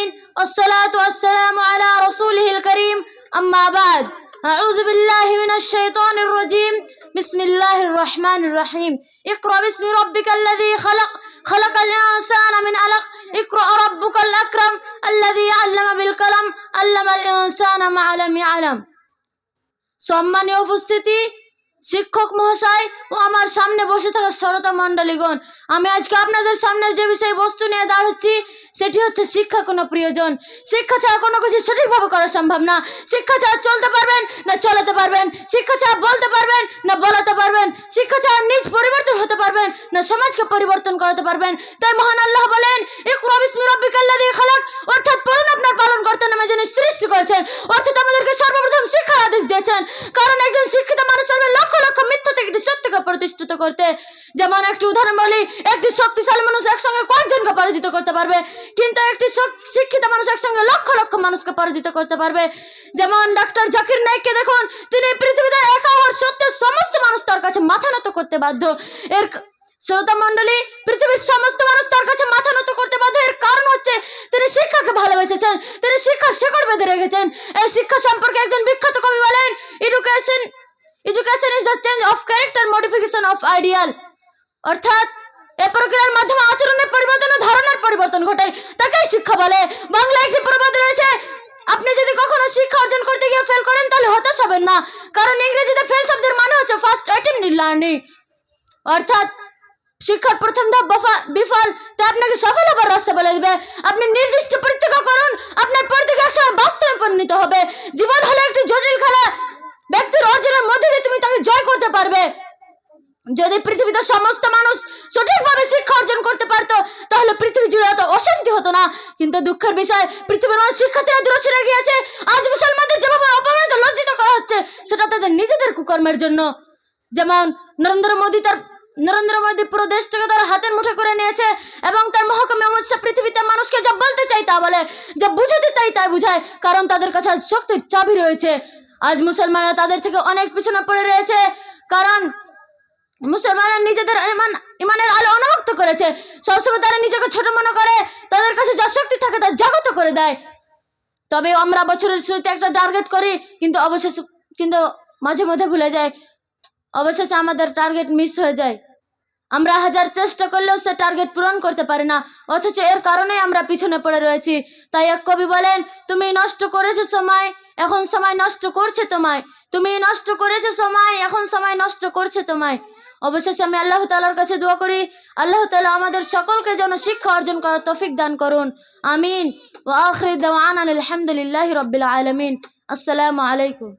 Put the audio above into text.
العالمين والصلاة والسلام على رسوله الكريم أما بعد أعوذ بالله من الشيطان الرجيم بسم الله الرحمن الرحيم اقرأ باسم ربك الذي خلق الإنسان من علق اقرأ ربك الأكرم الذي علم بالقلم علم الإنسان ما لم يعلم সম্মানীয় উপস্থিতি শিক্ষক মহাশয় ও আমার সামনে বসে থাকা শ্রোতা মণ্ডলীগণ, আমি আজকে আপনাদের সামনে যে বিষয় বস্তু নিয়ে দাঁড়াচ্ছি সেটি হচ্ছে শিক্ষা কোনো প্রিয়জন। শিক্ষা ছাড়া কোনো কিছু সঠিকভাবে করা সম্ভব না। শিক্ষা ছাড়া চলতে পারবেন না চালাতে পারবেন, শিক্ষা ছাড়া বলতে পারবেন না বলাতে পারবেন, শিক্ষা ছাড়া নিজ পরিবর্তন হতে পারবেন না সমাজকে পরিবর্তন করাতে পারবেন। তাই মহান আল্লাহ বলেন ইকরা বিসমি রাব্বিকাল্লাযী খালাক, অর্থাৎ পড়ুন আপনার পালনকর্তার নামে যিনি সৃষ্টি করেছেন। অর্থাৎ আমাদেরকে সর্বপ্রথম শিক্ষার আদেশ দিয়েছেন, কারণ একজন শিক্ষিত মানুষ পারবে লক্ষ লক্ষ মিথ্যা থেকে একটি সত্যকে প্রতিষ্ঠিত করতে। যেমন একটি উদাহরণ বলি, একটি শক্তিশালী মানুষ একসঙ্গে কয়েকজনকে পরাজিত করতে পারবে, কিন্তু একটি শিক্ষিত মানুষ একসঙ্গে লক্ষ লক্ষ মানুষকে পরাজিত করতে পারবে। যেমন ডক্টর জাকির নায়েককে দেখুন, তিনি পৃথিবীতে একা হওয়ার সত্ত্বেও সমস্ত মানুষ তার কাছে মাথা নত করতে বাধ্য। এর শ্রোতা মণ্ডলী, পৃথিবীর সমস্ত মানুষ তার কাছে মাথা নত করতে বাধ্য। এর কারণ হচ্ছে তিনি শিক্ষাকে ভালোবেসেছেন, তিনি শিক্ষার শেকড় বেঁধে রেখেছেন। এই শিক্ষা সম্পর্কে একজন বিখ্যাত কবি বলেন, education is the change of character modification of ideal, অর্থাৎ এই প্রক্রিয়ার মাধ্যমে আচরণের পরিবর্তন ও ধারণার পরিবর্তন ঘটে, তাকেই শিক্ষা বলে। বাংলায় একটি প্রবাদ রয়েছে, আপনি যদি কখনো শিক্ষা অর্জন করতে গিয়ে ফেল করেন তাহলে হতাশ হবেন না, কারণ ইংরেজিতে ফেল শব্দের মানে হচ্ছে ফার্স্ট অ্যাটেম্প্ট ইন লার্নিং, অর্থাৎ শিক্ষার প্রথম ধাপ বিফল, তাই আপনাকে সফল হবার রাস্তা বলে দিবে। আপনি নির্দিষ্ট পরীক্ষা করুন, আপনার পরীক্ষা একসময় বাস্তবে পরিণত হবে। জীবন হলো একটি জটিল খেলা, ব্যক্তির অর্জনের মধ্যে দিয়ে তুমি তাকে জয় করতে পারবে। যদি পৃথিবীতে সমস্ত মানুষ সঠিকভাবে শিক্ষা অর্জন করতে পারত তাহলে পৃথিবী জুড়ে এত অশান্তি হতো না। কিন্তু দুঃখের বিষয়, পৃথিবীর মানুষ শিক্ষার্থীরা দূরে সরে গিয়েছে। আজ মুসলমানদের যেভাবে অপমানিত লজ্জিত করা হচ্ছে সেটা তাদের নিজেদের কুকর্মের জন্য। যেমন নরেন্দ্র মোদী পুরো দেশটাকে তার হাতের মুঠো করে নিয়েছে এবং তার মহকুমে অমিত শাহ পৃথিবীতে মানুষকে যা বলতে চাই তা বলে, যা বুঝাতে চাই তাই বুঝায়, কারণ তাদের কাছে আজ শক্তির চাবি রয়েছে। আজ মুসলমানরা তাদের থেকে অনেক পিছনে পড়ে রয়েছে, কারণ মুসলমানরা নিজেদের ইমানের আলো অনাবক্ত করেছে। সবসময় তারা নিজেকে ছোট মনে করে, তাদের কাছে যা শক্তি থাকে তা জাগত করে দেয়। তবে আমরা বছরের শুরুতে একটা টার্গেট করি, কিন্তু মাঝে মধ্যে ভুলে যাই, অবশেষে আমাদের টার্গেট মিস হয়ে যায়। আমরা হাজার চেষ্টা করলেও সে টার্গেট পূরণ করতে পারি না, অথচ এর কারণেই আমরা পিছনে পড়ে রয়েছি। তাই এক কবি বলেন, তুমি নষ্ট করেছো সময়, এখন সময় নষ্ট করছে তোমায়। তুমি নষ্ট করেছো সময়, এখন সময় নষ্ট করছে তোমায়। অবশেষে আমি আল্লাহ তাআলার কাছে দোয়া করি, আল্লাহ তাআলা আমাদের সকলকে যেন শিক্ষা অর্জন করার তৌফিক দান করুন। আমিন। ওয়া আখিরু দাওয়ানা আলহামদুলিল্লাহি রাব্বিল আলামিন। আসসালামু আলাইকুম।